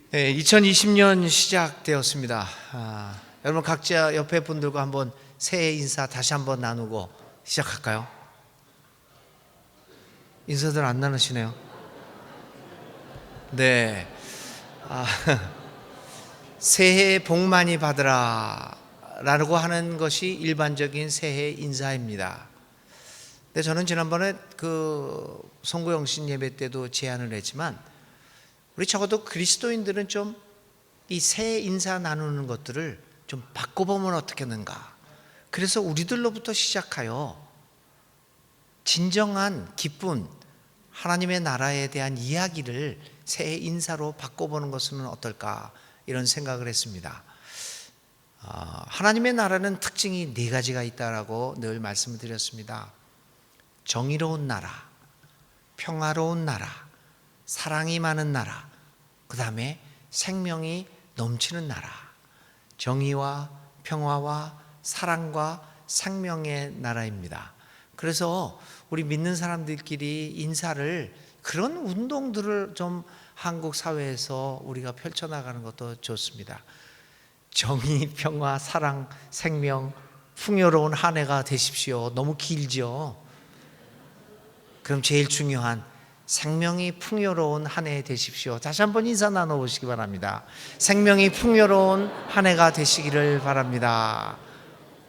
네, 2020년 시작되었습니다. 여러분 각자 옆에 분들과 한번 새해 인사 다시 한번 나누고 시작할까요? 인사들 안 나누시네요. 네, 아, 새해 복 많이 받으라 라고 하는 것이 일반적인 새해 인사입니다. 근데 저는 지난번에 송구영신 예배 때도 제안을 했지만 우리 적어도 그리스도인들은 좀 이 새해 인사 나누는 것들을 좀 바꿔보면 어떻겠는가. 그래서 우리들로부터 시작하여 진정한 기쁜 하나님의 나라에 대한 이야기를 새해 인사로 바꿔보는 것은 어떨까, 이런 생각을 했습니다. 하나님의 나라는 특징이 네 가지가 있다라고 늘 말씀을 드렸습니다. 정의로운 나라, 평화로운 나라, 사랑이 많은 나라, 그 다음에 생명이 넘치는 나라. 정의와 평화와 사랑과 생명의 나라입니다. 그래서 우리 믿는 사람들끼리 인사를, 그런 운동들을 좀 한국 사회에서 우리가 펼쳐나가는 것도 좋습니다. 정의, 평화, 사랑, 생명, 풍요로운 한 해가 되십시오. 너무 길죠? 그럼 제일 중요한 생명이 풍요로운 한 해 되십시오. 다시 한번 인사 나눠보시기 바랍니다. 생명이 풍요로운 한 해가 되시기를 바랍니다.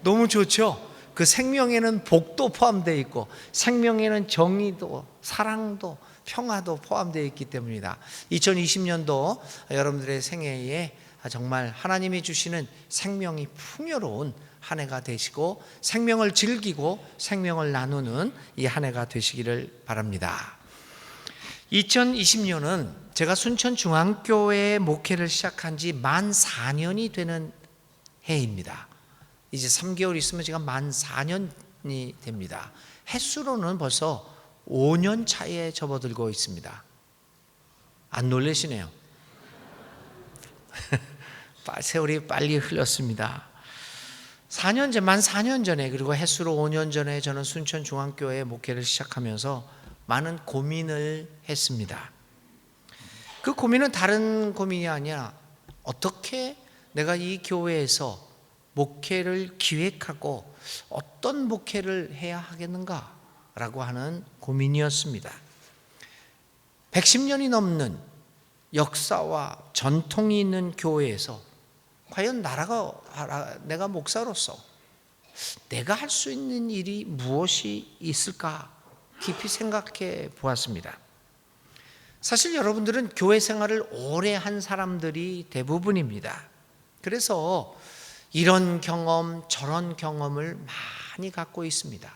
너무 좋죠? 그 생명에는 복도 포함되어 있고 생명에는 정의도 사랑도 평화도 포함되어 있기 때문입니다. 2020년도 여러분들의 생애에 정말 하나님이 주시는 생명이 풍요로운 한 해가 되시고 생명을 즐기고 생명을 나누는 이 한 해가 되시기를 바랍니다. 2020년은 제가 순천중앙교회 목회를 시작한 지 만 4년이 되는 해입니다. 이제 3개월 있으면 제가 만 4년이 됩니다. 횟수로는 벌써 5년 차에 접어들고 있습니다. 안 놀라시네요. 세월이 빨리 흘렀습니다. 만 4년 전에, 그리고 횟수로 5년 전에 저는 순천중앙교회 목회를 시작하면서 많은 고민을 했습니다. 그 고민은 다른 고민이 아니라 어떻게 내가 이 교회에서 목회를 기획하고 어떤 목회를 해야 하겠는가라고 하는 고민이었습니다. 110년이 넘는 역사와 전통이 있는 교회에서 과연 내가 목사로서 내가 할 수 있는 일이 무엇이 있을까 깊이 생각해 보았습니다. 사실 여러분들은 교회 생활을 오래 한 사람들이 대부분입니다. 그래서 이런 경험 저런 경험을 많이 갖고 있습니다.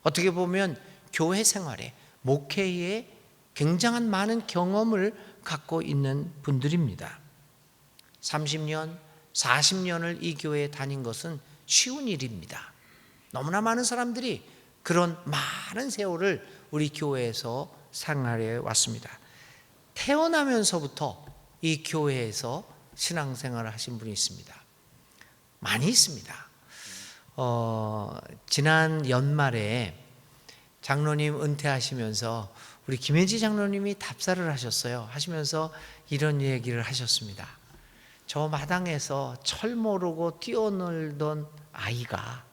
어떻게 보면 교회 생활에, 목회에 굉장한 많은 경험을 갖고 있는 분들입니다. 30년, 40년을 이 교회에 다닌 것은 쉬운 일입니다. 너무나 많은 사람들이 그런 많은 세월을 우리 교회에서 생활해 왔습니다. 태어나면서부터 이 교회에서 신앙생활을 하신 분이 있습니다. 많이 있습니다. 지난 연말에 장로님 은퇴하시면서 우리 김혜지 장로님이 답사를 하시면서 이런 얘기를 하셨습니다. 저 마당에서 철 모르고 뛰어놀던 아이가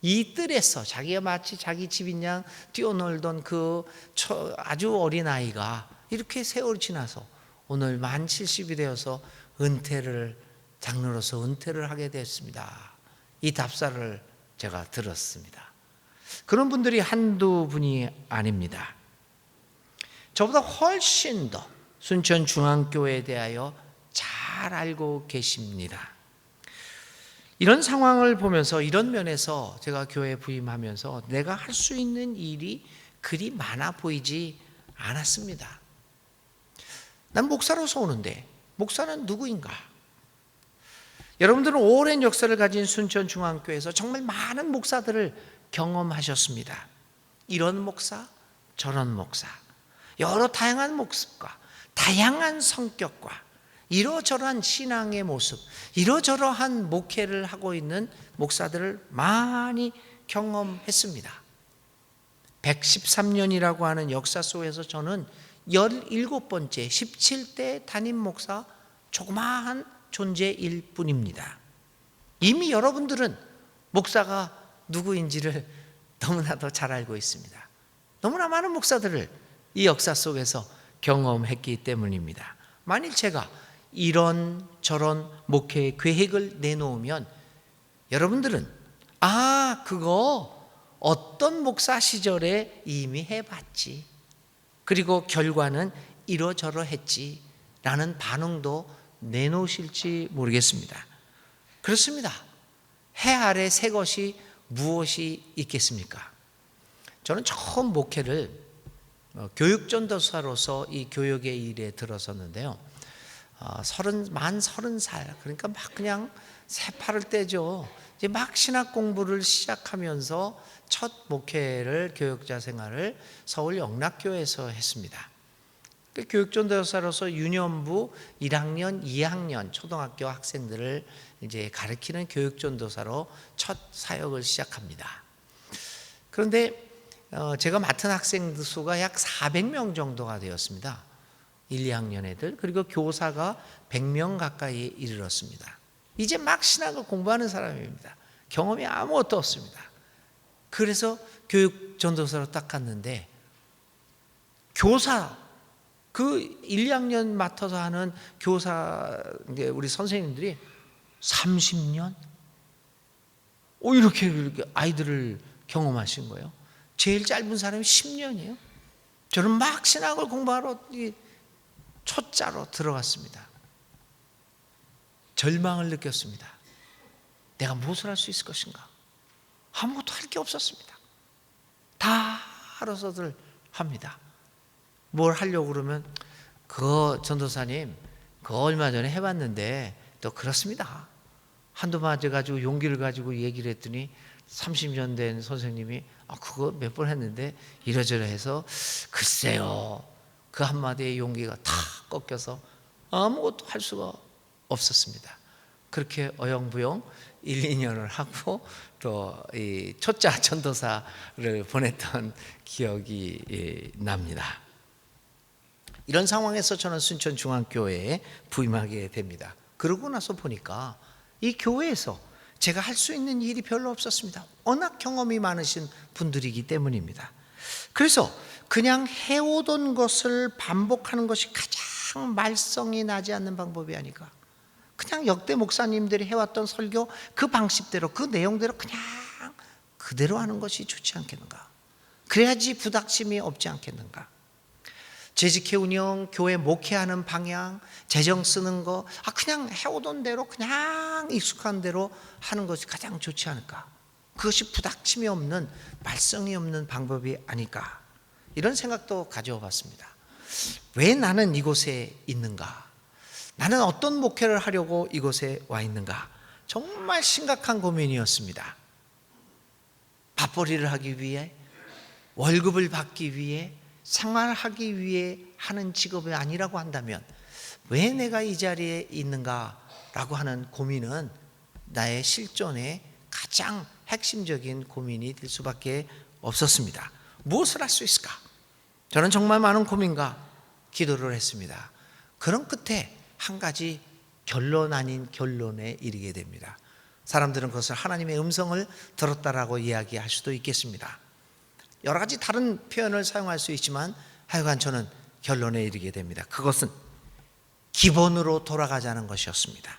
이 뜰에서 자기가 마치 자기 집인 양 뛰어놀던 아주 어린 아이가 이렇게 세월이 지나서 오늘 만 70이 되어서 장로로서 은퇴를 하게 됐습니다. 이 답사를 제가 들었습니다. 그런 분들이 한두 분이 아닙니다. 저보다 훨씬 더 순천중앙교회에 대하여 잘 알고 계십니다. 이런 상황을 보면서, 이런 면에서 제가 교회에 부임하면서 내가 할 수 있는 일이 그리 많아 보이지 않았습니다. 난 목사로서 오는데 목사는 누구인가? 여러분들은 오랜 역사를 가진 순천중앙교회에서 정말 많은 목사들을 경험하셨습니다. 이런 목사, 저런 목사, 여러 다양한 모습과 다양한 성격과 이러저러한 신앙의 모습, 이러저러한 목회를 하고 있는 목사들을 많이 경험했습니다. 113년이라고 하는 역사 속에서 저는 17번째 17대 담임 목사 조그마한 존재일 뿐입니다. 이미 여러분들은 목사가 누구인지를 너무나도 잘 알고 있습니다. 너무나 많은 목사들을 이 역사 속에서 경험했기 때문입니다. 만일 제가 이런 저런 목회 계획을 내놓으면 여러분들은 그거 어떤 목사 시절에 이미 해봤지, 그리고 결과는 이러저러했지 라는 반응도 내놓으실지 모르겠습니다. 그렇습니다. 해 아래 새 것이 무엇이 있겠습니까? 저는 처음 목회를 교육전도사로서 이 교육의 일에 들어섰는데요. 만 30살, 그러니까 막 그냥 새파를 떼죠. 이제 막 신학 공부를 시작하면서 첫 목회를, 교육자 생활을 서울 영락교에서 했습니다. 교육전도사로서 유년부 1학년, 2학년 초등학교 학생들을 이제 가르치는 교육전도사로 첫 사역을 시작합니다. 그런데 제가 맡은 학생 수가 약 400명 정도가 되었습니다. 1, 2학년 애들, 그리고 교사가 100명 가까이 이르렀습니다. 이제 막 신학을 공부하는 사람입니다. 경험이 아무것도 없습니다. 그래서 교육전도사로 딱 갔는데 교사, 그 1, 2학년 맡아서 하는 교사, 우리 선생님들이 30년? 이렇게 아이들을 경험하신 거예요. 제일 짧은 사람이 10년이에요. 저는 막 신학을 공부하러 초짜로 들어갔습니다. 절망을 느꼈습니다. 내가 무엇을 할 수 있을 것인가? 아무것도 할 게 없었습니다. 다 알아서들 합니다. 뭘 하려고 그러면 그거 전도사님 그거 얼마 전에 해봤는데 또 그렇습니다. 한두 맞아가지고 용기를 가지고 얘기를 했더니 30년 된 선생님이 그거 몇 번 했는데 이러저러 해서 글쎄요, 그 한마디의 용기가 다 꺾여서 아무것도 할 수가 없었습니다. 그렇게 어영부영 1, 2년을 하고 또 이 초짜 전도사를 보냈던 기억이 납니다. 이런 상황에서 저는 순천중앙교회에 부임하게 됩니다. 그러고 나서 보니까 이 교회에서 제가 할 수 있는 일이 별로 없었습니다. 워낙 경험이 많으신 분들이기 때문입니다. 그래서 그냥 해오던 것을 반복하는 것이 가장 말썽이 나지 않는 방법이 아닐까. 그냥 역대 목사님들이 해왔던 설교 그 방식대로, 그 내용대로 그냥 그대로 하는 것이 좋지 않겠는가. 그래야지 부닥침이 없지 않겠는가. 재직회 운영, 교회 목회하는 방향, 재정 쓰는 거 그냥 해오던 대로 그냥 익숙한 대로 하는 것이 가장 좋지 않을까. 그것이 부닥침이 없는, 말썽이 없는 방법이 아닐까. 이런 생각도 가져와 봤습니다. 왜 나는 이곳에 있는가? 나는 어떤 목회를 하려고 이곳에 와 있는가? 정말 심각한 고민이었습니다. 밥벌이를 하기 위해, 월급을 받기 위해, 생활하기 위해 하는 직업이 아니라고 한다면 왜 내가 이 자리에 있는가라고 하는 고민은 나의 실존의 가장 핵심적인 고민이 될 수밖에 없었습니다. 무엇을 할 수 있을까? 저는 정말 많은 고민과 기도를 했습니다. 그런 끝에 한 가지 결론 아닌 결론에 이르게 됩니다. 사람들은 그것을 하나님의 음성을 들었다라고 이야기할 수도 있겠습니다. 여러 가지 다른 표현을 사용할 수 있지만 하여간 저는 결론에 이르게 됩니다. 그것은 기본으로 돌아가자는 것이었습니다.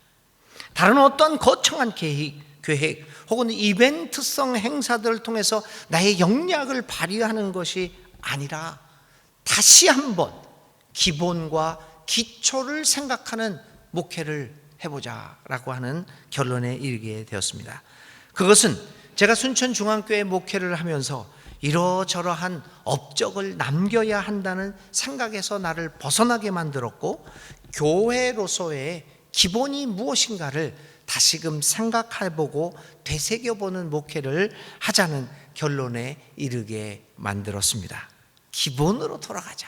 다른 어떤 거창한 계획 혹은 이벤트성 행사들을 통해서 나의 역량을 발휘하는 것이 아니라 다시 한번 기본과 기초를 생각하는 목회를 해보자라고 하는 결론에 이르게 되었습니다. 그것은 제가 순천중앙교회 목회를 하면서 이러저러한 업적을 남겨야 한다는 생각에서 나를 벗어나게 만들었고, 교회로서의 기본이 무엇인가를 다시금 생각해보고 되새겨보는 목회를 하자는 결론에 이르게 만들었습니다. 기본으로 돌아가자.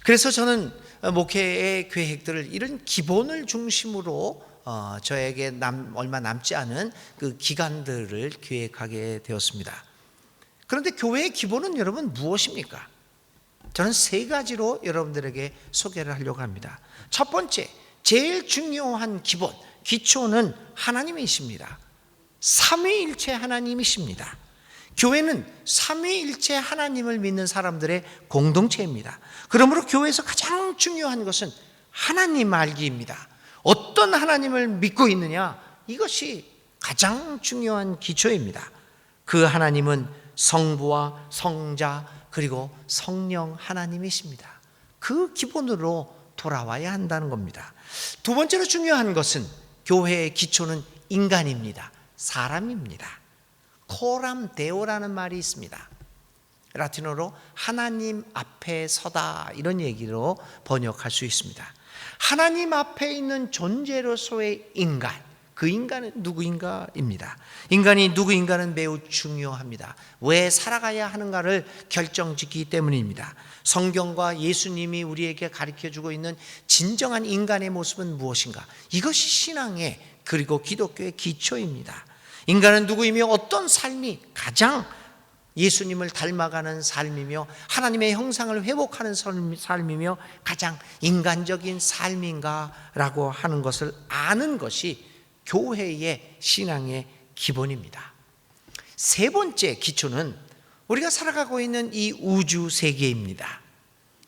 그래서 저는 목회의 계획들을 이런 기본을 중심으로 저에게 얼마 남지 않은 그 기간들을 기획하게 되었습니다. 그런데 교회의 기본은 여러분 무엇입니까? 저는 세 가지로 여러분들에게 소개를 하려고 합니다. 첫 번째, 제일 중요한 기본, 기초는 하나님이십니다. 삼위일체 하나님이십니다. 교회는 삼위일체 하나님을 믿는 사람들의 공동체입니다. 그러므로 교회에서 가장 중요한 것은 하나님 알기입니다. 어떤 하나님을 믿고 있느냐, 이것이 가장 중요한 기초입니다. 그 하나님은 성부와 성자 그리고 성령 하나님이십니다. 그 기본으로 돌아와야 한다는 겁니다. 두 번째로 중요한 것은 교회의 기초는 인간입니다. 사람입니다. 코람 데오라는 말이 있습니다. 라틴어로 하나님 앞에 서다, 이런 얘기로 번역할 수 있습니다. 하나님 앞에 있는 존재로서의 인간, 그 인간은 누구인가입니다. 인간이 누구인가는 매우 중요합니다. 왜 살아가야 하는가를 결정짓기 때문입니다. 성경과 예수님이 우리에게 가르쳐주고 있는 진정한 인간의 모습은 무엇인가? 이것이 신앙의 그리고 기독교의 기초입니다. 인간은 누구이며 어떤 삶이 가장 예수님을 닮아가는 삶이며 하나님의 형상을 회복하는 삶이며 가장 인간적인 삶인가라고 하는 것을 아는 것이 교회의 신앙의 기본입니다. 세 번째 기초는 우리가 살아가고 있는 이 우주 세계입니다.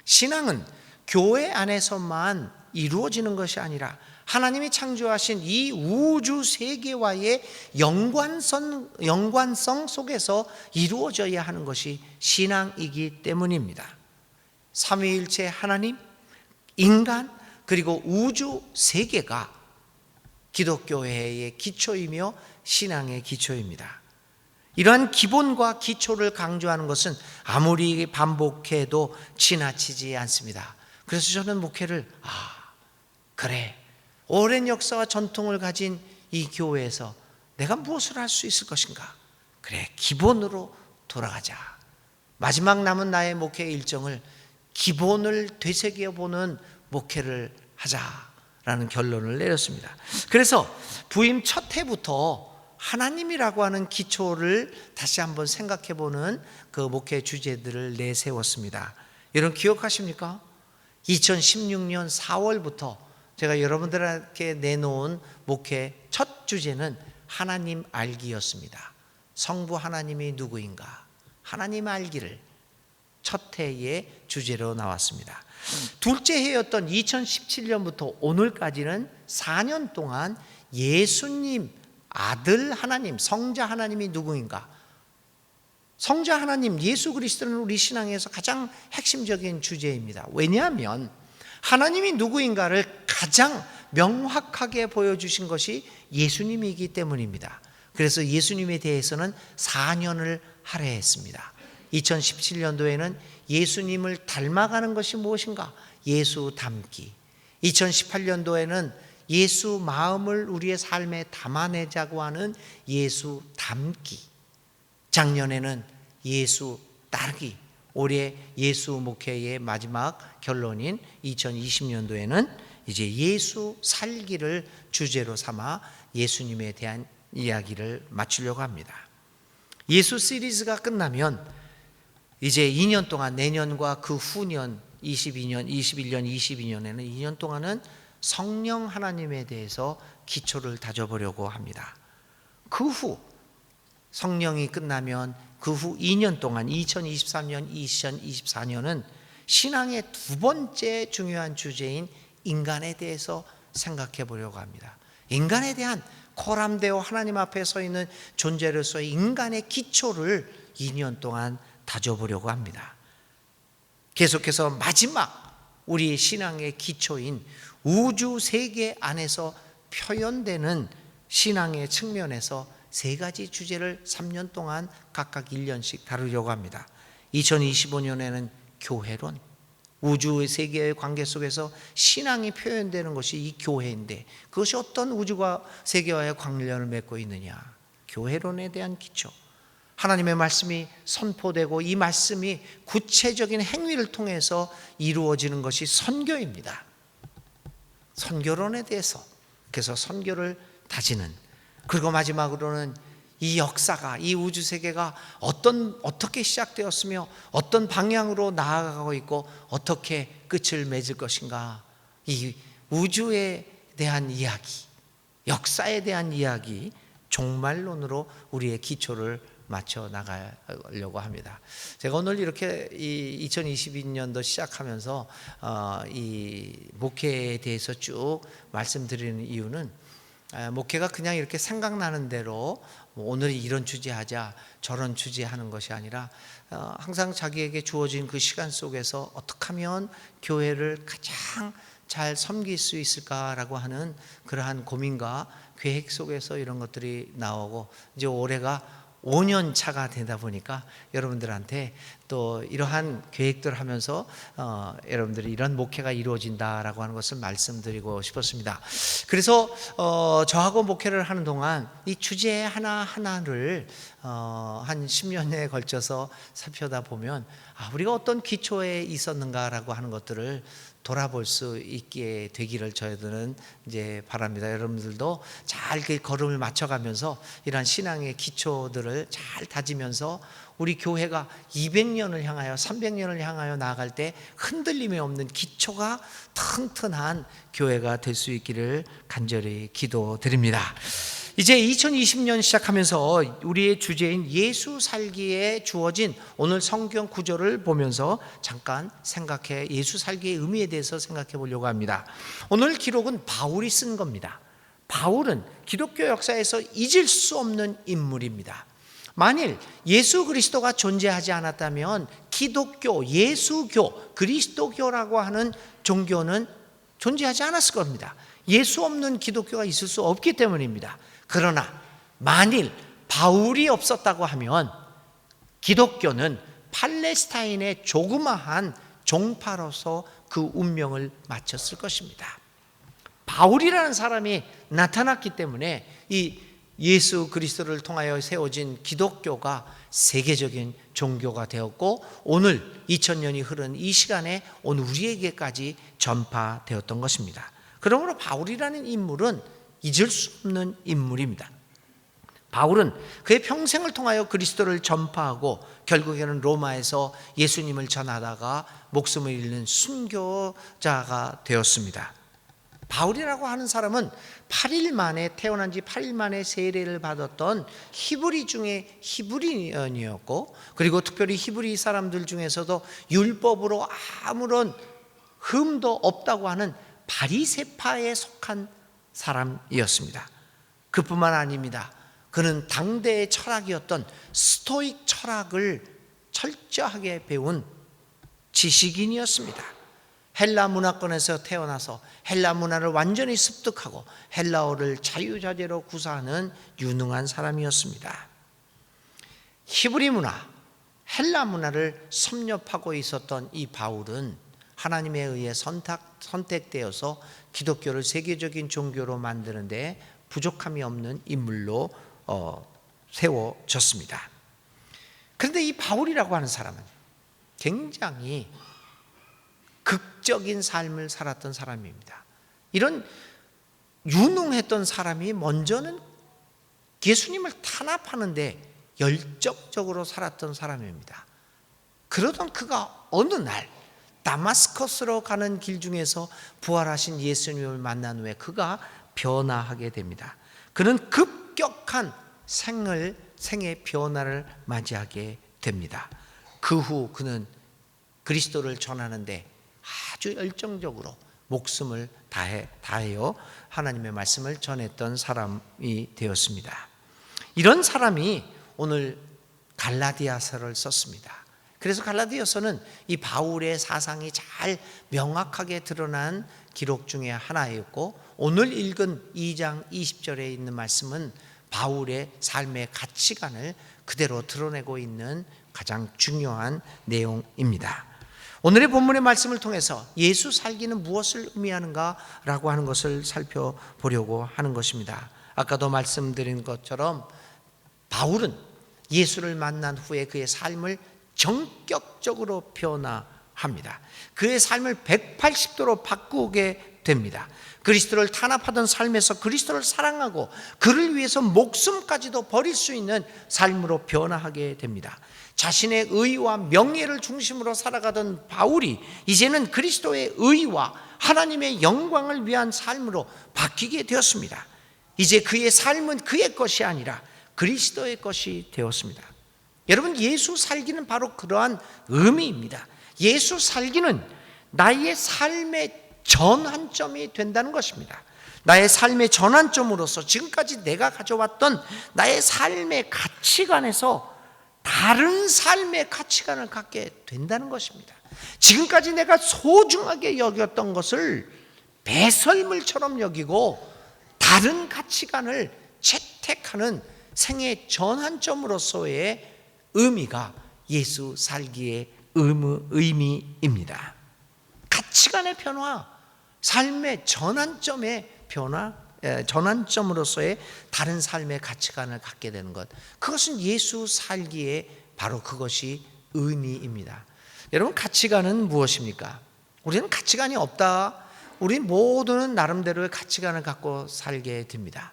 신앙은 교회 안에서만 이루어지는 것이 아니라 하나님이 창조하신 이 우주 세계와의 연관성 속에서 이루어져야 하는 것이 신앙이기 때문입니다. 삼위일체 하나님, 인간, 그리고 우주 세계가 기독교회의 기초이며 신앙의 기초입니다. 이러한 기본과 기초를 강조하는 것은 아무리 반복해도 지나치지 않습니다. 그래서 저는 목회를 그래, 오랜 역사와 전통을 가진 이 교회에서 내가 무엇을 할 수 있을 것인가? 그래, 기본으로 돌아가자. 마지막 남은 나의 목회 일정을 기본을 되새겨보는 목회를 하자라는 결론을 내렸습니다. 그래서 부임 첫 해부터 하나님이라고 하는 기초를 다시 한번 생각해보는 그 목회 주제들을 내세웠습니다. 여러분 기억하십니까? 2016년 4월부터 제가 여러분들에게 내놓은 목회 첫 주제는 하나님 알기였습니다. 성부 하나님이 누구인가? 하나님 알기를 첫 해의 주제로 나왔습니다. 둘째 해였던 2017년부터 오늘까지는 4년 동안 예수님 아들 하나님, 성자 하나님이 누구인가? 성자 하나님, 예수 그리스도는 우리 신앙에서 가장 핵심적인 주제입니다. 왜냐하면 하나님이 누구인가를 가장 명확하게 보여주신 것이 예수님이기 때문입니다. 그래서 예수님에 대해서는 4년을 할애했습니다. 2017년도에는 예수님을 닮아가는 것이 무엇인가? 예수 닮기. 2018년도에는 예수 마음을 우리의 삶에 담아내자고 하는 예수 담기. 작년에는 예수 따르기. 올해 예수 목회의 마지막 결론인 2020년도에는 이제 예수 살기를 주제로 삼아 예수님에 대한 이야기를 마치려고 합니다. 예수 시리즈가 끝나면 이제 2년 동안, 내년과 그 후년 22년, 21년, 22년에는 2년 동안은 성령 하나님에 대해서 기초를 다져보려고 합니다. 그 후 성령이 끝나면 그 후 2년 동안 2023년, 2024년은 신앙의 두 번째 중요한 주제인 인간에 대해서 생각해 보려고 합니다. 인간에 대한 코람데오 하나님 앞에 서 있는 존재로서의 인간의 기초를 2년 동안 다져보려고 합니다. 계속해서 마지막 우리의 신앙의 기초인 우주 세계 안에서 표현되는 신앙의 측면에서 세 가지 주제를 3년 동안 각각 1년씩 다루려고 합니다. 2025년에는 교회론, 우주 세계의 관계 속에서 신앙이 표현되는 것이 이 교회인데 그것이 어떤 우주와 세계와의 관련을 맺고 있느냐? 교회론에 대한 기초. 하나님의 말씀이 선포되고 이 말씀이 구체적인 행위를 통해서 이루어지는 것이 선교입니다. 선교론에 대해서, 그래서 선교를 다지는, 그리고 마지막으로는 이 역사가, 이 우주 세계가 어떻게 시작되었으며 어떤 방향으로 나아가고 있고 어떻게 끝을 맺을 것인가, 이 우주에 대한 이야기, 역사에 대한 이야기, 종말론으로 우리의 기초를 맞춰 나가려고 합니다. 제가 오늘 이렇게 2022년도 시작하면서 이 목회에 대해서 쭉 말씀드리는 이유는 목회가 그냥 이렇게 생각나는 대로 오늘 이런 주제 하자 저런 주제 하는 것이 아니라 항상 자기에게 주어진 그 시간 속에서 어떻게 하면 교회를 가장 잘 섬길 수 있을까라고 하는 그러한 고민과 계획 속에서 이런 것들이 나오고, 이제 올해가 5년 차가 되다 보니까 여러분들한테 또 이러한 계획들 하면서 여러분들이 이런 목회가 이루어진다라고 하는 것을 말씀드리고 싶었습니다. 그래서 저하고 목회를 하는 동안 이 주제 하나하나를 한 10년에 걸쳐서 살펴다 보면 우리가 어떤 기초에 있었는가라고 하는 것들을 돌아볼 수 있게 되기를 저희들은 이제 바랍니다. 여러분들도 잘 그 걸음을 맞춰가면서 이러한 신앙의 기초들을 잘 다지면서 우리 교회가 200년을 향하여 300년을 향하여 나아갈 때 흔들림이 없는 기초가 튼튼한 교회가 될 수 있기를 간절히 기도드립니다. 이제 2020년 시작하면서 우리의 주제인 예수 살기에 주어진 오늘 성경 구절을 보면서 잠깐 생각해 예수 살기의 의미에 대해서 생각해 보려고 합니다. 오늘 기록은 바울이 쓴 겁니다. 바울은 기독교 역사에서 잊을 수 없는 인물입니다. 만일 예수 그리스도가 존재하지 않았다면 기독교, 예수교, 그리스도교라고 하는 종교는 존재하지 않았을 겁니다. 예수 없는 기독교가 있을 수 없기 때문입니다. 그러나 만일 바울이 없었다고 하면 기독교는 팔레스타인의 조그마한 종파로서 그 운명을 마쳤을 것입니다. 바울이라는 사람이 나타났기 때문에 이 예수 그리스도를 통하여 세워진 기독교가 세계적인 종교가 되었고, 오늘 2000년이 흐른 이 시간에 오늘 우리에게까지 전파되었던 것입니다. 그러므로 바울이라는 인물은 잊을 수 없는 인물입니다. 바울은 그의 평생을 통하여 그리스도를 전파하고 결국에는 로마에서 예수님을 전하다가 목숨을 잃는 순교자가 되었습니다. 바울이라고 하는 사람은 8일 만에 태어난 지 8일 만에 세례를 받았던 히브리 중에 히브리인이었고, 그리고 특별히 히브리 사람들 중에서도 율법으로 아무런 흠도 없다고 하는 바리새파에 속한 사람이었습니다. 그뿐만 아닙니다. 그는 당대의 철학이었던 스토익 철학을 철저하게 배운 지식인이었습니다. 헬라 문화권에서 태어나서 헬라 문화를 완전히 습득하고 헬라어를 자유자재로 구사하는 유능한 사람이었습니다. 히브리 문화, 헬라 문화를 섭렵하고 있었던 이 바울은 하나님에 의해 선택되어서 기독교를 세계적인 종교로 만드는 데 부족함이 없는 인물로 세워졌습니다. 그런데 이 바울이라고 하는 사람은 굉장히 극적인 삶을 살았던 사람입니다. 이런 유능했던 사람이 먼저는 예수님을 탄압하는데 열정적으로 살았던 사람입니다. 그러던 그가 어느 날 다마스커스로 가는 길 중에서 부활하신 예수님을 만난 후에 그가 변화하게 됩니다. 그는 급격한 생의 변화를 맞이하게 됩니다. 그 후 그는 그리스도를 전하는데 아주 열정적으로 목숨을 다하여 하나님의 말씀을 전했던 사람이 되었습니다. 이런 사람이 오늘 갈라디아서를 썼습니다. 그래서 갈라디아서는 이 바울의 사상이 잘 명확하게 드러난 기록 중에 하나였고, 오늘 읽은 2장 20절에 있는 말씀은 바울의 삶의 가치관을 그대로 드러내고 있는 가장 중요한 내용입니다. 오늘의 본문의 말씀을 통해서 예수 살기는 무엇을 의미하는가라고 하는 것을 살펴보려고 하는 것입니다. 아까도 말씀드린 것처럼 바울은 예수를 만난 후에 그의 삶을 전격적으로 변화합니다. 그의 삶을 180도로 바꾸게 됩니다. 그리스도를 탄압하던 삶에서 그리스도를 사랑하고 그를 위해서 목숨까지도 버릴 수 있는 삶으로 변화하게 됩니다. 자신의 의와 명예를 중심으로 살아가던 바울이 이제는 그리스도의 의와 하나님의 영광을 위한 삶으로 바뀌게 되었습니다. 이제 그의 삶은 그의 것이 아니라 그리스도의 것이 되었습니다. 여러분, 예수 살기는 바로 그러한 의미입니다. 예수 살기는 나의 삶의 전환점이 된다는 것입니다. 나의 삶의 전환점으로서 지금까지 내가 가져왔던 나의 삶의 가치관에서 다른 삶의 가치관을 갖게 된다는 것입니다. 지금까지 내가 소중하게 여겼던 것을 배설물처럼 여기고 다른 가치관을 채택하는 생애 전환점으로서의 의미가 예수 살기의 의미입니다. 가치관의 변화, 삶의 전환점의 변화, 전환점으로서의 다른 삶의 가치관을 갖게 되는 것, 그것은 예수 살기의 바로 그것이 의미입니다. 여러분, 가치관은 무엇입니까? 우리는 가치관이 없다. 우리 모두는 나름대로의 가치관을 갖고 살게 됩니다.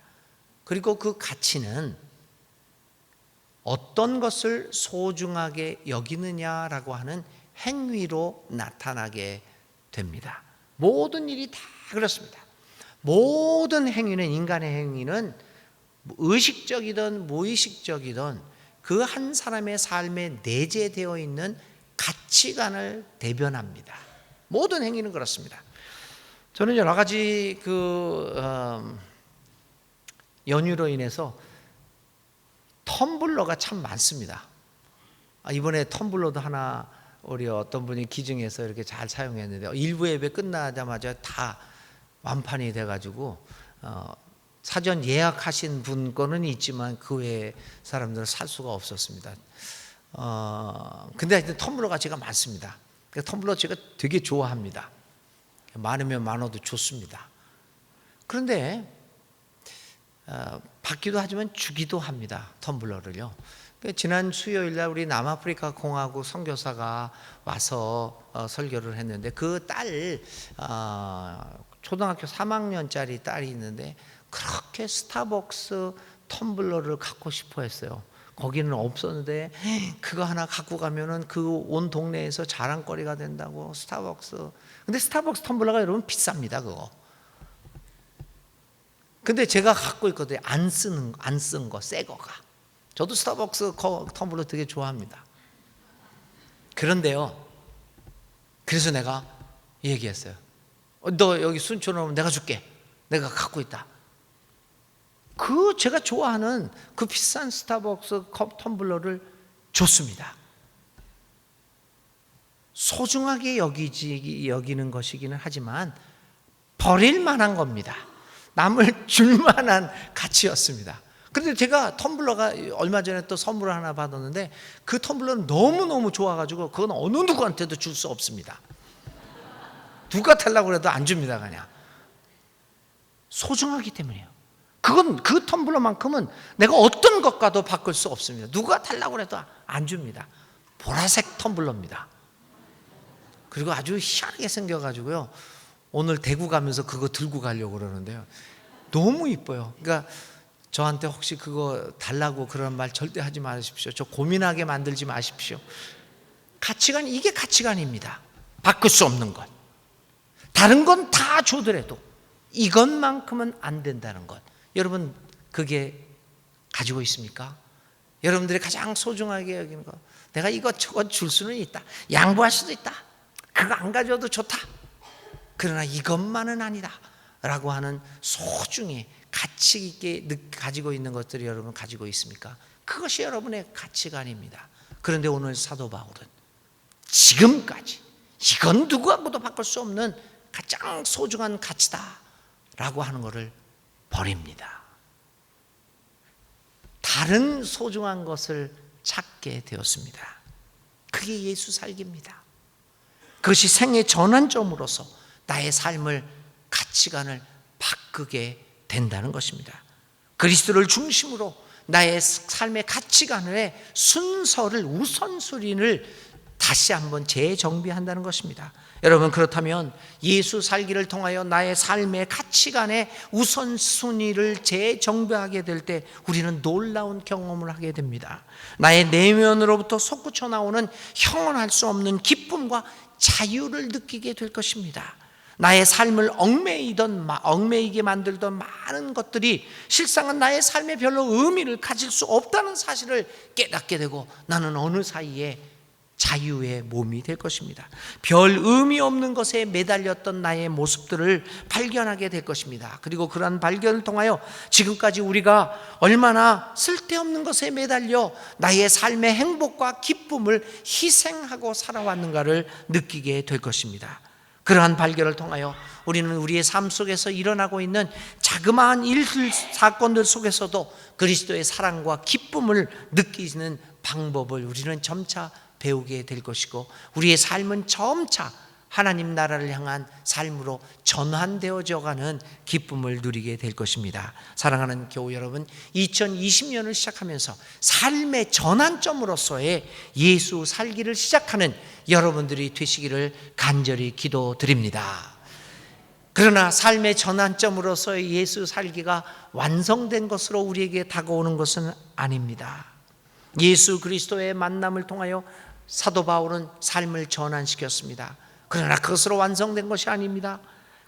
그리고 그 가치는 어떤 것을 소중하게 여기느냐라고 하는 행위로 나타나게 됩니다. 모든 일이 다 그렇습니다. 모든 행위는, 인간의 행위는 의식적이든 무의식적이든 그 한 사람의 삶에 내재되어 있는 가치관을 대변합니다. 모든 행위는 그렇습니다. 저는 여러 가지 연유로 인해서 텀블러가 참 많습니다. 이번에 텀블러도 하나 우리 어떤 분이 기증해서 이렇게 잘 사용했는데 일부 예배 끝나자마자 다 완판이 돼가지고 사전 예약하신 분 거는 있지만 그 외에 사람들은 살 수가 없었습니다. 근데 하여튼 텀블러가 제가 많습니다. 텀블러 제가 되게 좋아합니다. 많으면 많아도 좋습니다. 그런데 받기도 하지만 주기도 합니다. 텀블러를요. 지난 수요일날 우리 남아프리카 공화국 선교사가 와서 설교를 했는데 그 딸, 초등학교 3학년짜리 딸이 있는데 그렇게 스타벅스 텀블러를 갖고 싶어 했어요. 거기는 없었는데 그거 하나 갖고 가면은 그 온 동네에서 자랑거리가 된다고. 스타벅스. 근데 스타벅스 텀블러가 여러분 비쌉니다, 그거. 근데 제가 갖고 있거든요. 안 쓴 거, 새 거가. 저도 스타벅스 텀블러 되게 좋아합니다. 그런데요, 그래서 내가 얘기했어요. 너 여기 순천으로 오면 내가 줄게. 내가 갖고 있다. 그 제가 좋아하는 그 비싼 스타벅스 컵 텀블러를 줬습니다. 소중하게 여기는 것이기는 하지만 버릴 만한 겁니다. 남을 줄 만한 가치였습니다. 그런데 제가 텀블러가 얼마 전에 또 선물을 하나 받았는데 그 텀블러는 너무너무 좋아가지고 그건 어느 누구한테도 줄 수 없습니다. 누가 달라고 해도 안 줍니다. 그냥 소중하기 때문이에요. 그건 그 텀블러만큼은 내가 어떤 것과도 바꿀 수 없습니다. 누가 달라고 해도 안 줍니다. 보라색 텀블러입니다. 그리고 아주 희한하게 생겨가지고요, 오늘 대구 가면서 그거 들고 가려고 그러는데요, 너무 이뻐요. 그러니까 저한테 혹시 그거 달라고 그런 말 절대 하지 마십시오. 저 고민하게 만들지 마십시오. 가치관, 이게 가치관입니다. 바꿀 수 없는 것. 다른 건 다 줘더라도 이것만큼은 안 된다는 것. 여러분, 그게 가지고 있습니까? 여러분들이 가장 소중하게 여기는 것. 내가 이것저것 줄 수는 있다. 양보할 수도 있다. 그거 안 가져도 좋다. 그러나 이것만은 아니다 라고 하는 소중히 가치 있게 가지고 있는 것들이 여러분 가지고 있습니까? 그것이 여러분의 가치관입니다. 그런데 오늘 사도 바울은 지금까지 이건 누구하고도 바꿀 수 없는 가장 소중한 가치다 라고 하는 것을 버립니다. 다른 소중한 것을 찾게 되었습니다. 그게 예수 살기입니다. 그것이 생애 전환점으로서 나의 삶을, 가치관을 바꾸게 된다는 것입니다. 그리스도를 중심으로 나의 삶의 가치관의 순서를, 우선순위를 다시 한번 재정비한다는 것입니다. 여러분, 그렇다면 예수 살기를 통하여 나의 삶의 가치관의 우선순위를 재정비하게 될 때 우리는 놀라운 경험을 하게 됩니다. 나의 내면으로부터 솟구쳐 나오는 형언할 수 없는 기쁨과 자유를 느끼게 될 것입니다. 나의 삶을 얽매이게 만들던 많은 것들이 실상은 나의 삶에 별로 의미를 가질 수 없다는 사실을 깨닫게 되고 나는 어느 사이에 자유의 몸이 될 것입니다. 별 의미 없는 것에 매달렸던 나의 모습들을 발견하게 될 것입니다. 그리고 그러한 발견을 통하여 지금까지 우리가 얼마나 쓸데없는 것에 매달려 나의 삶의 행복과 기쁨을 희생하고 살아왔는가를 느끼게 될 것입니다. 그러한 발견을 통하여 우리는 우리의 삶 속에서 일어나고 있는 자그마한 일들, 사건들 속에서도 그리스도의 사랑과 기쁨을 느끼는 방법을 우리는 점차 배우게 될 것이고 우리의 삶은 점차 하나님 나라를 향한 삶으로 전환되어져 가는 기쁨을 누리게 될 것입니다. 사랑하는 교우 여러분, 2020년을 시작하면서 삶의 전환점으로서의 예수 살기를 시작하는 여러분들이 되시기를 간절히 기도드립니다. 그러나 삶의 전환점으로서의 예수 살기가 완성된 것으로 우리에게 다가오는 것은 아닙니다. 예수 그리스도의 만남을 통하여 사도 바울은 삶을 전환시켰습니다. 그러나 그것으로 완성된 것이 아닙니다.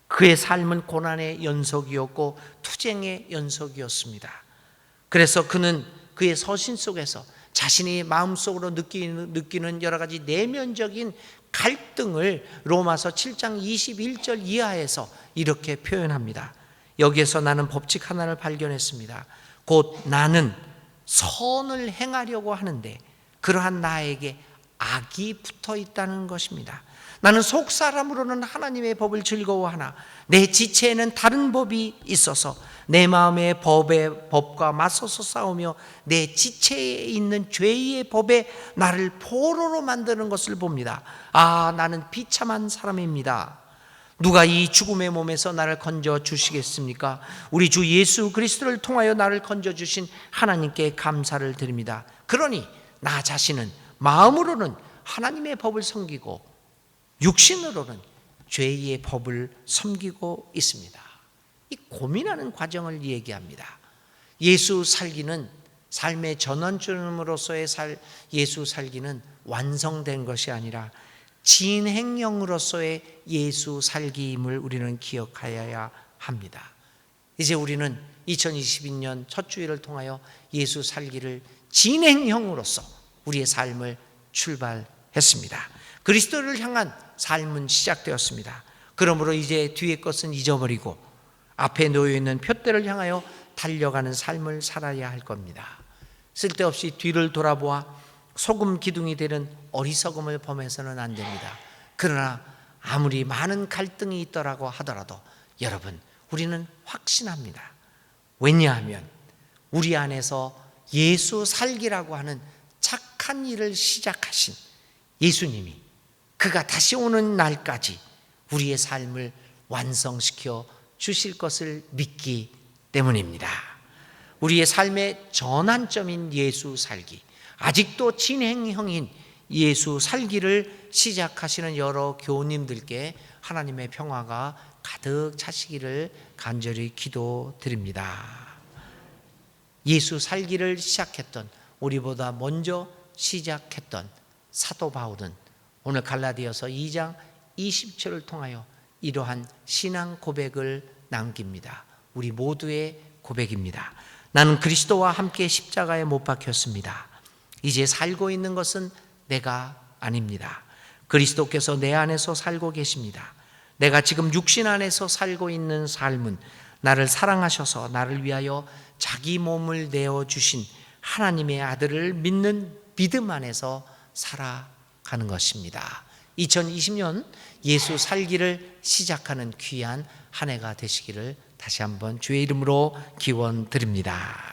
그의 삶은 고난의 연속이었고 투쟁의 연속이었습니다. 그래서 그는 그의 서신 속에서 자신이 마음속으로 느끼는 여러 가지 내면적인 갈등을 로마서 7장 21절 이하에서 이렇게 표현합니다. 여기에서 나는 법칙 하나를 발견했습니다. 곧 나는 선을 행하려고 하는데 그러한 나에게 악이 붙어 있다는 것입니다. 나는 속 사람으로는 하나님의 법을 즐거워하나 내 지체에는 다른 법이 있어서 내 마음의 법과 맞서서 싸우며 내 지체에 있는 죄의 법에 나를 포로로 만드는 것을 봅니다. 아, 나는 비참한 사람입니다. 누가 이 죽음의 몸에서 나를 건져 주시겠습니까? 우리 주 예수 그리스도를 통하여 나를 건져 주신 하나님께 감사를 드립니다. 그러니 나 자신은 마음으로는 하나님의 법을 섬기고 육신으로는 죄의 법을 섬기고 있습니다. 이 고민하는 과정을 얘기합니다. 예수 살기는 삶의 전환점으로서의 예수 살기는 완성된 것이 아니라 진행형으로서의 예수 살기임을 우리는 기억하여야 합니다. 이제 우리는 2022년 첫 주일을 통하여 예수 살기를 진행형으로서 우리의 삶을 출발했습니다. 그리스도를 향한 삶은 시작되었습니다. 그러므로 이제 뒤의 것은 잊어버리고 앞에 놓여있는 표대를 향하여 달려가는 삶을 살아야 할 겁니다. 쓸데없이 뒤를 돌아보아 소금 기둥이 되는 어리석음을 범해서는 안 됩니다. 그러나 아무리 많은 갈등이 있더라고 하더라도 여러분, 우리는 확신합니다. 왜냐하면 우리 안에서 예수 살기라고 하는 착한 일을 시작하신 예수님이 그가 다시 오는 날까지 우리의 삶을 완성시켜 주실 것을 믿기 때문입니다. 우리의 삶의 전환점인 예수 살기, 아직도 진행형인 예수 살기를 시작하시는 여러 교우님들께 하나님의 평화가 가득 차시기를 간절히 기도드립니다. 예수 살기를 시작했던, 우리보다 먼저 시작했던 사도 바울은 오늘 갈라디아서 2장 20절을 통하여 이러한 신앙 고백을 남깁니다. 우리 모두의 고백입니다. 나는 그리스도와 함께 십자가에 못 박혔습니다. 이제 살고 있는 것은 내가 아닙니다. 그리스도께서 내 안에서 살고 계십니다. 내가 지금 육신 안에서 살고 있는 삶은 나를 사랑하셔서 나를 위하여 자기 몸을 내어주신 하나님의 아들을 믿는 믿음 안에서 살아가는 것입니다. 2020년 예수 살기를 시작하는 귀한 한 해가 되시기를 다시 한번 주의 이름으로 기원드립니다.